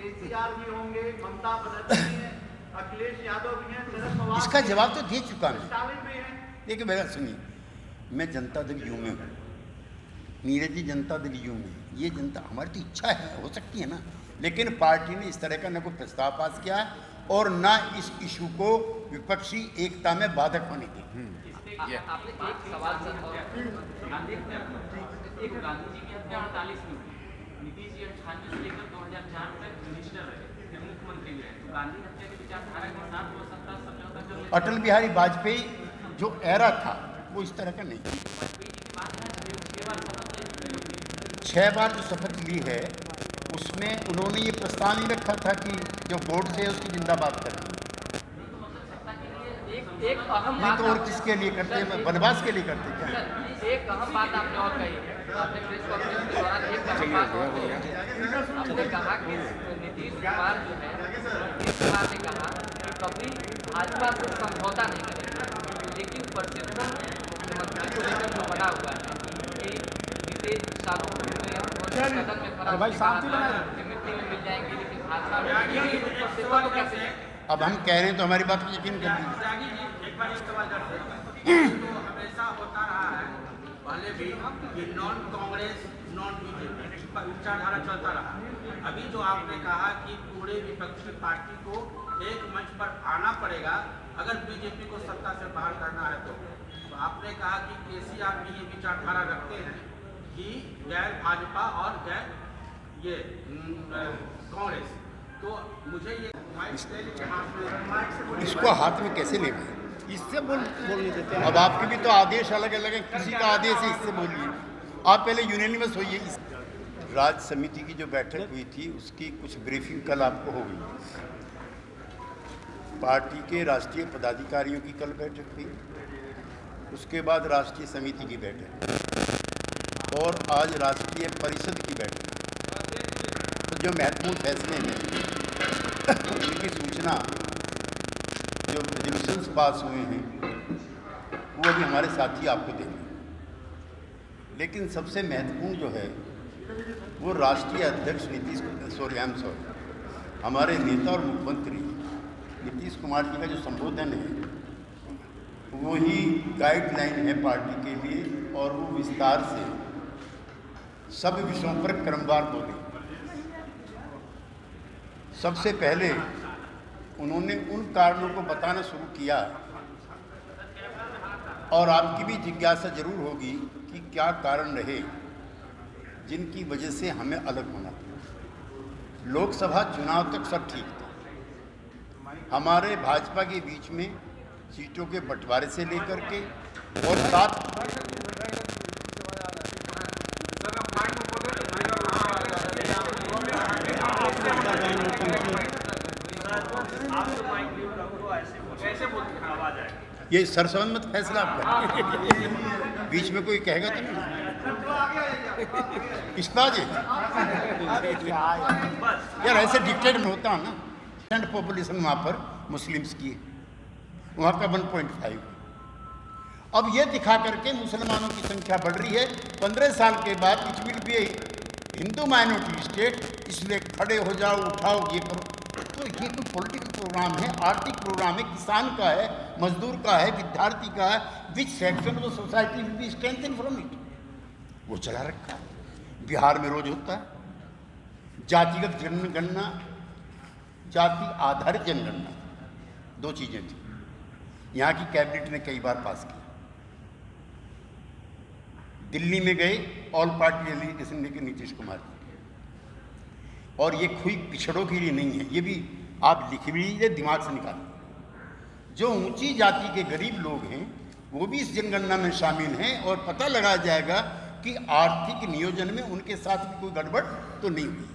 केसीआर भी होंगे, ममता बनर्जी हैं, अखिलेश यादव भी हैं, शरद पवार, इसका जवाब तो दे चुका मैं। स्टालिन भी हैं। देखिए मेरा सुनिए, मैं जनता दल यू में हूँ, नीरज जी जनता दल यू में, ये जनता हमारी तो इच्छा है, हो सकती है ना, लेकिन पार्टी ने इस तरह का न कोई प्रस्ताव पास किया है और ना इस इशू को विपक्षी एकता में बाधक होने दी। आपने एक सवाल सर एक गांधी जी की हत्या 48 में हुई, नीतीश जी 98 से लेकर 2004 तक मिनिस्टर रहे, फिर मुख्यमंत्री भी रहे, तो गांधी हत्या की विचारधारा के साथ वो सत्ता समझौता कर लेते। अटल बिहारी वाजपेयी जो एरा था वो इस तरह का नहीं। वाजपेयी जी की बात है, 6 बार शपथ 6 बार जो शपथ ली है उसमें उन्होंने ये प्रस्ताव नहीं रखा था कि जो गोडसे है उसकी जिंदाबाद करें। एक अहम नहीं बात तो और किसके लिए करते हैं, वनवास के लिए करते हैं क्या? एक अहम बात आपने और कही है, आपने प्रेस कॉन्फ्रेंस के दौरान एक अहम बात और कही है। आपने कहा कि नीतीश कुमार जो है, नीतीश कुमार ने कहा कि कभी भाजपा से समझौता नहीं करेंगे, लेकिन परसेप्शन मुख्यमंत्री को लेकर जो बना हुआ है कि बीते सालों में सदन में खड़ा मिल जाएंगे, लेकिन भाजपा परसेप्शन को कैसे? अब हम कह रहे हैं तो हमारी बात को यकीन कर लीजिए। एक बार एक सवाल करते हैं, तो हमेशा होता रहा है पहले भी कि नॉन कांग्रेस नॉन बीजेपी पर विचारधारा चलता रहा। अभी जो आपने कहा कि पूरे विपक्षी पार्टी को एक मंच पर आना पड़ेगा अगर बीजेपी को सत्ता से बाहर करना है, तो आपने कहा कि केसीआर भी ये विचारधारा रखते हैं कि गैर भाजपा और गैर ये कांग्रेस, तो मुझे ये इसको हाथ में कैसे ले गए? इससे बोलने देते हैं। अब आपके भी तो आदेश अलग अलग है, किसी का आदेश है इससे बोलिए, आप पहले यूनानिमस होइए। राज्य समिति की जो बैठक हुई थी उसकी कुछ ब्रीफिंग कल आपको हो गई। पार्टी के राष्ट्रीय पदाधिकारियों की कल बैठक हुई, उसके बाद राष्ट्रीय समिति की बैठक और आज राष्ट्रीय परिषद की बैठक। तो जो महत्वपूर्ण फैसले हैं उनकी सूचना, जो रेजोल्यूशंस पास हुए हैं वो अभी हमारे साथी आपको देंगे। लेकिन सबसे महत्वपूर्ण जो है वो राष्ट्रीय अध्यक्ष हमारे नेता और मुख्यमंत्री नीतीश कुमार जी का जो संबोधन है वो ही गाइडलाइन है पार्टी के लिए, और वो विस्तार से सब विषयों पर क्रमवार बोले। सबसे पहले उन्होंने उन कारणों को बताना शुरू किया, और आपकी भी जिज्ञासा जरूर होगी कि क्या कारण रहे जिनकी वजह से हमें अलग होना पड़ा। लोकसभा चुनाव तक सब ठीक था, हमारे भाजपा के बीच में सीटों के बंटवारे से लेकर के और साथ ये सरसम्मत फैसला आपका बीच में कोई कहेगा तो नहीं इस बात यार ऐसे डिक्टेट में होता है ना। पॉपुलेशन वहाँ पर मुस्लिम्स की है, वहाँ का 1.5। अब ये दिखा करके मुसलमानों की संख्या बढ़ रही है 15 साल के बाद, it will be Hindu minority state, इसलिए खड़े हो जाओ, उठाओ, ये करो। तो ये कोई पॉलिटिकल प्रोग्राम है, आर्थिक प्रोग्राम है, किसान का है, मजदूर का है, विद्यार्थी का है, which section of society will be strengthen from it, वो चला रखा है। बिहार में रोज होता है जातिगत जनगणना, जाति आधारित जनगणना, 2 चीजें थी, यहाँ की कैबिनेट ने कई बार पास किया। दिल्ली में गए ऑल पार्टी डेलीगेशन लेकर नीतीश कुमार जी, और ये कोई पिछड़ों के लिए नहीं है, ये भी आप लिख भी लीजिए, दिमाग से निकाल। जो ऊंची जाति के गरीब लोग हैं वो भी इस जनगणना में शामिल हैं, और पता लगाया जाएगा कि आर्थिक नियोजन में उनके साथ भी कोई गड़बड़ तो नहीं हुई।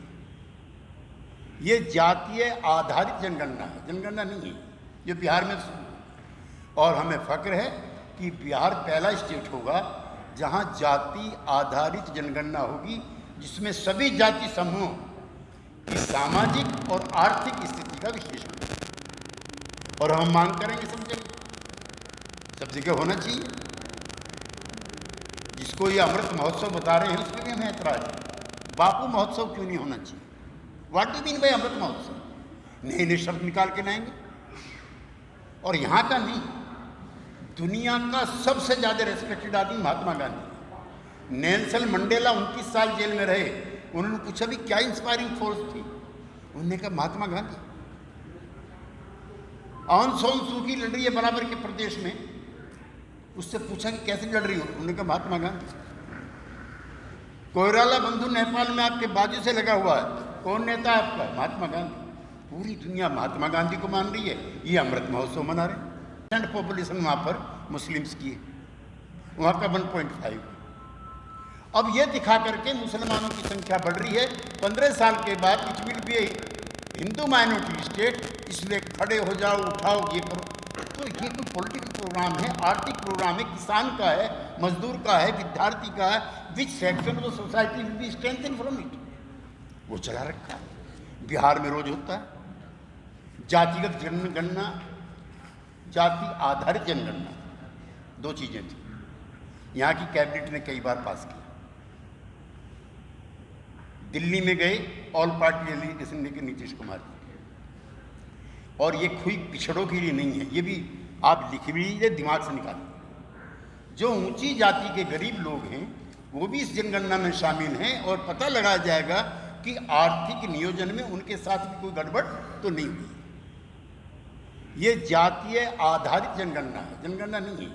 ये जातीय आधारित जनगणना है, जनगणना नहीं है जो बिहार में। और हमें फक्र है कि बिहार पहला स्टेट होगा जहां जाति आधारित जनगणना होगी, जिसमें सभी जाति समूहों की सामाजिक और आर्थिक स्थिति का विश्लेषण होगा। और हम मांग करेंगे सब जगह होना चाहिए। जिसको ये अमृत महोत्सव बता रहे हैं उसमें भी हमें ऐतराज है, बापू महोत्सव क्यों नहीं होना चाहिए? What do mean by Amrit Mahotsav? नए नए शब्द निकाल के लाएंगे। और यहाँ का नहीं, दुनिया का सबसे ज़्यादा रेस्पेक्टेड आदमी महात्मा गांधी। नेल्सन मंडेला 29 साल जेल में रहे। उन्होंने पूछा भी क्या इंस्पायरिंग फोर्स थी? उन्होंने कहा महात्मा गांधी। ऑन सोन सू की लड़ रही है बराबर के प्रदेश में, उससे पूछा कि कैसे लड़ रही हो? उन्होंने कहा महात्मा गांधी। कोइराला बंधु नेपाल में आपके बाजू से लगा हुआ है, कौन नेता है आपका? महात्मा गांधी। पूरी दुनिया महात्मा गांधी को मान रही है, ये अमृत महोत्सव मना रहे हैं। पॉपुलेशन वहाँ पर मुस्लिम्स की है, वहाँ का 1.5। अब ये दिखा करके मुसलमानों की संख्या बढ़ रही है 15 साल के बाद, it will be Hindu minority state, इसलिए खड़े हो जाओ, उठाओ, ये करो। तो ये कोई पॉलिटिकल प्रोग्राम है, आर्थिक प्रोग्राम है, किसान का है, मजदूर का है, विद्यार्थी का है, which section of society will be strengthen from it, वो चला रखा है। बिहार में रोज होता है जातिगत जनगणना, जाति आधारित जनगणना, 2 चीजें थी। यहाँ की कैबिनेट ने कई बार पास किया। दिल्ली में गए ऑल पार्टी डेलीगेशन लेकर नीतीश कुमार जी, और ये कोई पिछड़ों के लिए नहीं है, ये भी आप लिख भी लीजिए, दिमाग से निकालिए। जो ऊंची जाति के गरीब लोग हैं वो भी इस जनगणना में शामिल हैं, और पता लगाया जाएगा कि आर्थिक नियोजन में उनके साथ भी कोई गड़बड़ तो नहीं हुई। ये जातीय आधारित जनगणना है, जनगणना नहीं है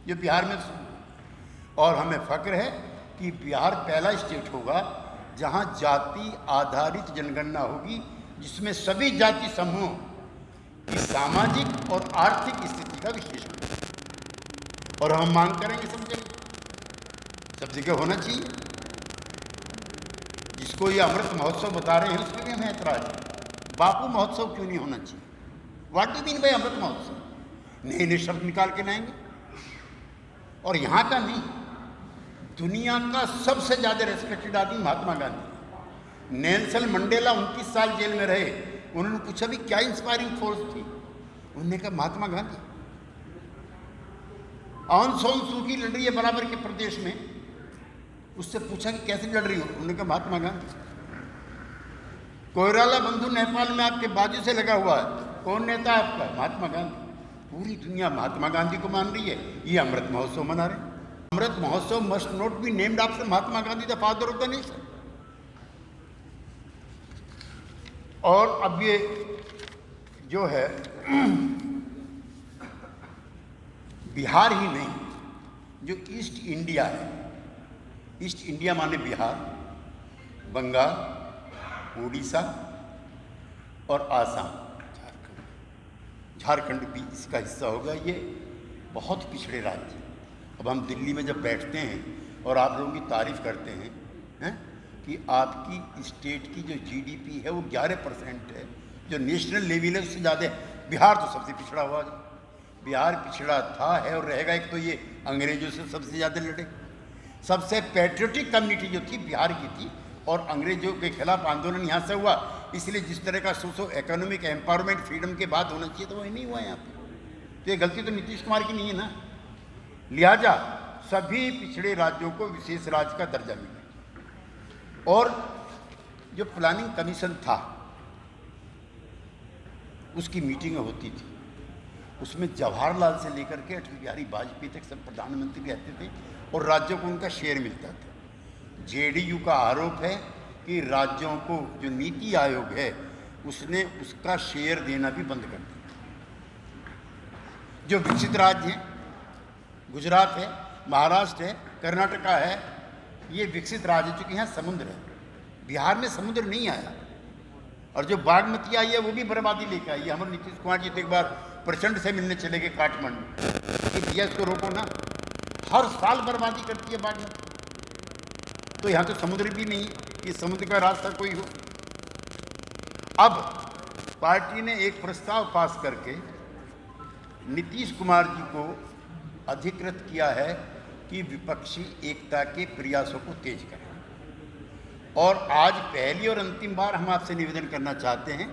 जो बिहार में शुरू हुई। और हमें फक्र है कि बिहार पहला स्टेट होगा जहां जाति आधारित जनगणना होगी, जिसमें सभी जाति समूहों की सामाजिक और आर्थिक स्थिति का विश्लेषण होगा। और हम मांग करेंगे सब जगह होना चाहिए। जिसको ये अमृत महोत्सव बता रहे हैं उसमें भी हमें ऐतराज है। बापू महोत्सव क्यों नहीं होना चाहिए? What do mean by Amrit Mahotsav? नए नए शब्द निकाल के लाएंगे। और यहाँ का नहीं, दुनिया का सबसे ज़्यादा रेस्पेक्टेड आदमी महात्मा गांधी। नेल्सन मंडेला 29 साल जेल में रहे। उन्होंने पूछा भी क्या इंस्पायरिंग फोर्स थी? उन्होंने कहा महात्मा गांधी। ऑन सोन सू की लड़ रही है बराबर के प्रदेश में, उससे पूछा कि कैसे लड़ रही हो? उन्होंने कहा महात्मा गांधी। कोइराला बंधु नेपाल में आपके बाजू से लगा हुआ है, कौन नेता है आपका? महात्मा गांधी। पूरी दुनिया महात्मा गांधी को मान रही है, ये अमृत महोत्सव मना रहे हैं। Amrit Mahotsav must not be named after Mahatma Gandhi, the father of the nation. और अब ये जो है बिहार ही नहीं, जो ईस्ट इंडिया है, ईस्ट इंडिया माने बिहार, बंगाल, उड़ीसा और आसाम, झारखंड भी इसका हिस्सा होगा। ये बहुत पिछड़े राज्य। अब हम दिल्ली में जब बैठते हैं और आप लोगों की तारीफ करते हैं कि आपकी स्टेट की जो जीडीपी है वो 11% है, जो नेशनल लेवल है उससे ज़्यादा है। बिहार तो सबसे पिछड़ा हुआ है। बिहार पिछड़ा था, है और रहेगा। एक तो ये अंग्रेजों से सबसे ज़्यादा लड़े, सबसे पैट्रियोटिक कम्युनिटी जो थी बिहार की थी, और अंग्रेजों के खिलाफ आंदोलन यहाँ से हुआ। इसलिए जिस तरह का सोशो इकोनॉमिक एम्पावरमेंट फ्रीडम के बाद होना चाहिए तो वही नहीं हुआ यहाँ पे। तो ये गलती तो नीतीश कुमार की नहीं है ना। लिहाजा सभी पिछड़े राज्यों को विशेष राज्य का दर्जा मिला। और जो प्लानिंग कमीशन था उसकी मीटिंग होती थी, उसमें जवाहरलाल से लेकर के अटल बिहारी वाजपेयी तक सब प्रधानमंत्री रहते थे और राज्यों को उनका शेयर मिलता था। जेडीयू का आरोप है कि राज्यों को जो नीति आयोग है उसने उसका शेयर देना भी बंद कर दिया। जो विकसित राज्य हैं, गुजरात है, महाराष्ट्र है, कर्नाटका है, ये विकसित राज्य चूँकि यहाँ समुद्र है। बिहार में समुद्र नहीं आया, और जो बागमती आई है वो भी बर्बादी लेकर आई है। हमारे नीतीश कुमार जी तो एक बार प्रचंड से मिलने चले गए काठमांडू कि भैया इसको रोको ना, हर साल बर्बादी करती है बागमती। तो यहाँ तो समुद्र भी नहीं, ये समुद्र का रास्ता कोई हो। अब पार्टी ने एक प्रस्ताव पास करके नीतीश कुमार जी को अधिकृत किया है कि विपक्षी एकता के प्रयासों को तेज करें। और आज पहली और अंतिम बार हम आपसे निवेदन करना चाहते हैं,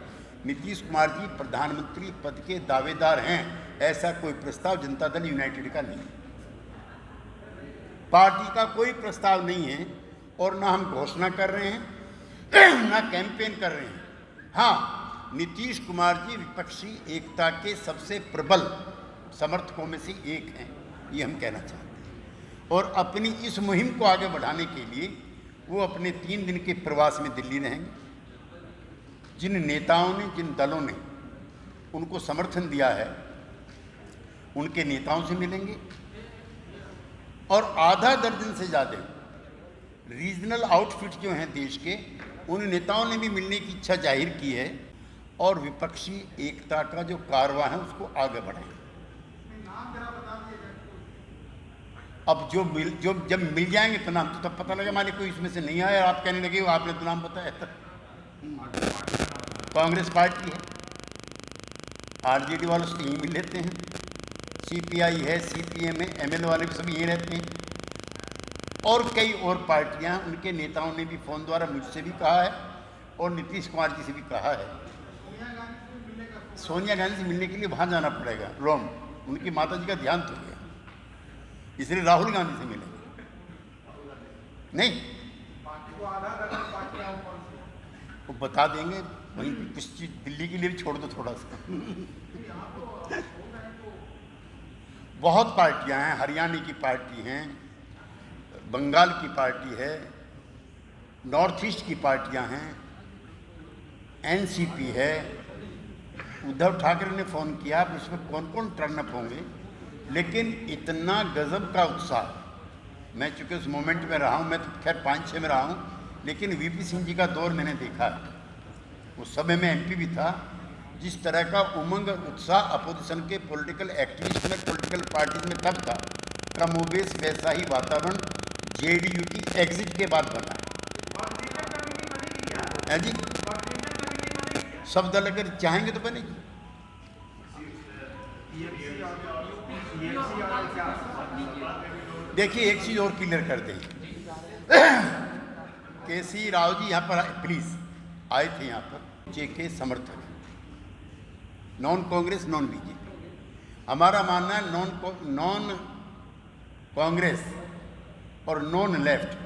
नीतीश कुमार जी प्रधानमंत्री पद के दावेदार हैं, ऐसा कोई प्रस्ताव जनता दल यूनाइटेड का नहीं है। पार्टी का कोई प्रस्ताव नहीं है, और ना हम घोषणा कर रहे हैं ना कैंपेन कर रहे हैं। हाँ, नीतीश कुमार जी विपक्षी एकता के सबसे प्रबल समर्थकों में से एक हैं, ये हम कहना चाहते हैं। और अपनी इस मुहिम को आगे बढ़ाने के लिए वो अपने 3 दिन के प्रवास में दिल्ली रहेंगे। जिन नेताओं ने, जिन दलों ने उनको समर्थन दिया है, उनके नेताओं से मिलेंगे और आधा दर्जन से ज़्यादा रीजनल आउटफिट जो हैं देश के, उन नेताओं ने भी मिलने की इच्छा जाहिर की है और विपक्षी एकता का जो कारवां है उसको आगे बढ़ाएंगे। अब जब मिल जाएंगे तो नाम तो तब पता लगे, माने कोई इसमें से नहीं आया, आप कहने लगे आपने तो नाम बताया था। कांग्रेस पार्टी है, आरजेडी वालों से यहीं मिल लेते हैं, सीपीआई है, सीपीएम है, एमएल वाले भी सभी यहीं रहते हैं और कई और पार्टियां, उनके नेताओं ने भी फ़ोन द्वारा मुझसे भी कहा है और नीतीश कुमार जी से भी कहा है। सोनिया गांधी से मिलने के लिए वहाँ जाना पड़ेगा, रोम, उनकी माता जी का ध्यान तो गया, इसलिए राहुल गांधी से मिले नहीं, वो बता देंगे। वहीं कुछ चीज़ दिल्ली के लिए भी छोड़ दो थोड़ा सा। बहुत पार्टियां हैं, हरियाणा की पार्टी हैं, बंगाल की पार्टी है, नॉर्थ ईस्ट की पार्टियां हैं, एनसीपी है। उद्धव ठाकरे ने फ़ोन किया, अब इसमें कौन कौन टर्न अप होंगे, लेकिन इतना गजब का उत्साह, मैं चूँकि उस मोमेंट में रहा हूँ, मैं तो खैर 5-6 में रहा हूँ, लेकिन वीपी सिंह जी का दौर मैंने देखा है, उस समय में एमपी भी था। जिस तरह का उमंग उत्साह अपोजिशन के पॉलिटिकल एक्टिविस्ट में, पॉलिटिकल पार्टीज में तब था, कमोबेश वैसा ही वातावरण जेडीयू की एग्जिट के बाद बना है जी। सब दल अगर चाहेंगे तो बनेगी। देखिए एक चीज़ और क्लियर कर दें, केसी राव जी यहाँ पर प्लीज आए थे, यहाँ पर जेके समर्थक, नॉन कांग्रेस नॉन बीजेपी। हमारा मानना है नॉन कांग्रेस और नॉन लेफ्ट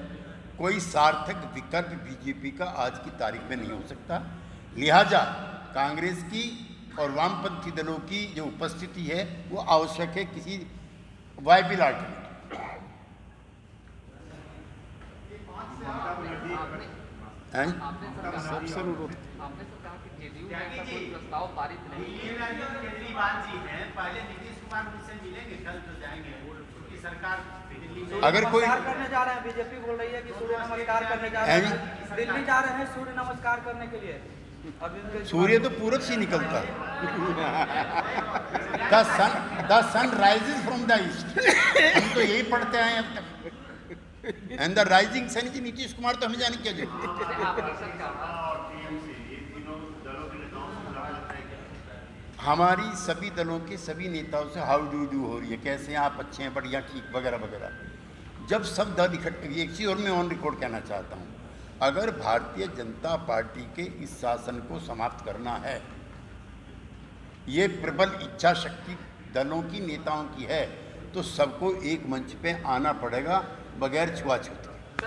कोई सार्थक विकल्प बीजेपी का आज की तारीख में नहीं हो सकता। लिहाजा कांग्रेस की और वामपंथी दलों की जो उपस्थिति है वो आवश्यक है किसी वायबल आल्टरनेटिव। आपने तो कहा कि जेडीयू में ऐसा कोई प्रस्ताव पारित नहीं है। केजरीवाल जी हैं, पहले नीतीश कुमार उनसे मिलेंगे, कल तो जाएंगे, उनकी सरकार दिल्ली में अगर कोई करने जा रहे हैं, बीजेपी बोल रही है कि सूर्य नमस्कार करने जा रहे हैं, दिल्ली जा रहे हैं सूर्य नमस्कार करने के लिए। सूर्य तो पूरब से निकलता है, the sun rises from the east, हम तो यही पढ़ते आए अब तक। And the rising sun is Nitish Kumar, तो हमें जाने क्या जरूरत। हमारी सभी दलों के सभी नेताओं से हाउ डू हो रही है, कैसे हैं आप, अच्छे हैं, बढ़िया, ठीक, वगैरह वगैरह। जब सब दल इकट्ठे, एक चीज़ और मैं ऑन रिकॉर्ड कहना चाहता हूँ, अगर भारतीय जनता पार्टी के इस शासन को समाप्त करना है, ये प्रबल इच्छा शक्ति दलों की, नेताओं की है, तो सबको एक मंच पे आना पड़ेगा बगैर छुआछूत के।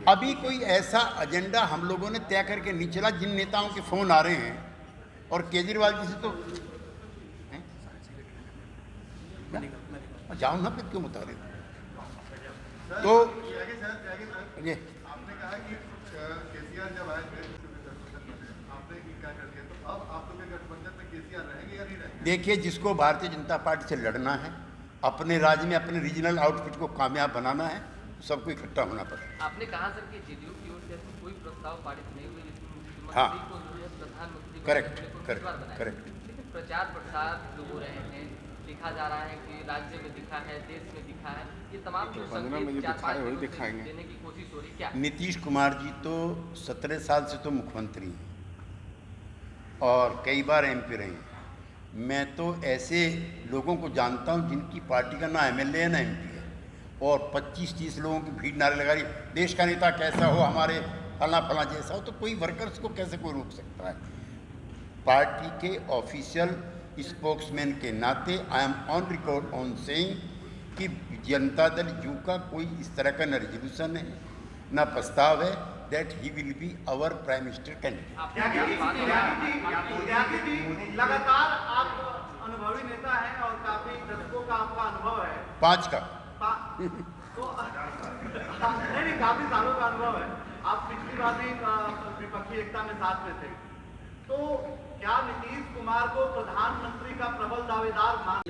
अभी कोई ऐसा एजेंडा हम लोगों ने तय करके नहीं चला। जिन नेताओं के फ़ोन आ रहे हैं और केजरीवाल जी से तो जाओ ना, फिर क्यों बता रहे हो? तो ये आपने कहा कि केसीआर जब आए थे, आपने क्या कर दिया, तो अब आप लोग गठबंधन में केसीआर रहेंगे या नहीं रहेंगे? देखिए, जिसको भारतीय जनता पार्टी से लड़ना है, अपने राज्य में अपने रीजनल आउटफिट को कामयाब बनाना है, सबको इकट्ठा होना पड़ेगा। आपने कहा सर कि जेडीयू की ओर से ऐसी कोई प्रस्ताव पारित नहीं हुई जिसमें मुख्यमंत्री हाँ। को जो है प्रधानमंत्री करेक्ट, को करेक्ट, उम्मीदवार बनाया। करेक्ट। लेकिन प्रचार प्रसार जो हो रहे हैं, दिखा जा रहा है कि राज्य में दिखा है, देश में दिखा है, ये तमाम जो संकेत 4-5 दिनों से देने की कोशिश हो रही, क्या नीतीश कुमार जी तो 17 साल से तो मुख्यमंत्री हैं और कई बार एमपी रहे हैं। मैं तो ऐसे लोगों को जानता हूं जिनकी पार्टी का ना एमएलए है ना एमपी है, और 25-30 लोगों की भीड़ नारे लगा रही, देश का नेता कैसा हो, हमारे फला फला जैसा हो, तो कोई वर्कर्स को कैसे कोई रोक सकता है? पार्टी के ऑफिशियल स्पोक्समैन के नाते I am on record on saying कि जनता दल यू का कोई इस तरह का न रेजोल्यूशन है ना प्रस्ताव है that he will be our prime minister candidate. Tyagi ji, लगातार आप अनुभवी नेता हैं और काफी दशकों का आपका अनुभव है। 5 का तो नहीं, काफी सालों का अनुभव है। आप पिछली बार भी विपक्षी एकता में साथ में थे, तो क्या नीतीश कुमार को प्रधानमंत्री का प्रबल दावेदार मान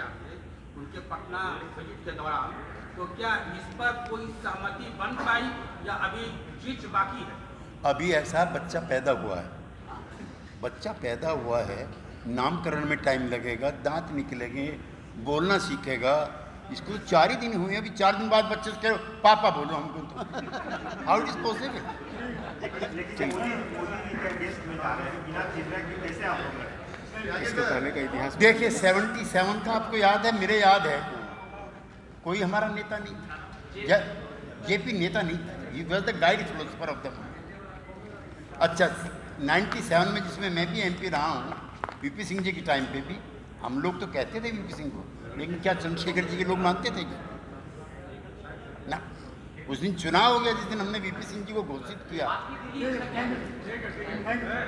उनके पटना विजिट के दौरान, तो क्या इस पर कोई सहमति बन पाई या अभी चीज बाकी है? अभी ऐसा बच्चा पैदा हुआ है, नामकरण में टाइम लगेगा, दांत निकलेंगे, बोलना सीखेगा। इसको 4 ही दिन हुए, अभी 4 दिन बाद बच्चे से कहो पापा बोलो हमको, तो हाउ इट इज पॉसिबल? इसके पहले का इतिहास देखिए 77 का आपको याद है, मेरे याद है, कोई हमारा नेता नहीं था, जेपी नेता नहीं था, he was the guide philosopher of the. अच्छा 97 में जिसमें मैं भी एमपी रहा हूँ, वीपी सिंह जी के टाइम पे भी हम लोग तो कहते थे वीपी सिंह को, लेकिन क्या चंद्रशेखर जी के लोग मानते थे ना? उस दिन चुनाव हो गया जिस दिन हमने वीपी सिंह जी को घोषित किया।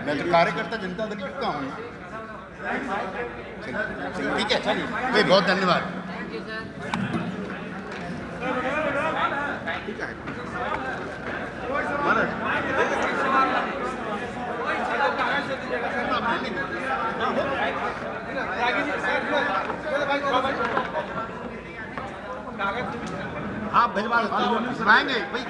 मैं तो कार्यकर्ता जनता दल यू का हूँ। ठीक है, चलिए, बहुत धन्यवाद। Thank you sir. आप भिजवाएंगे भाई।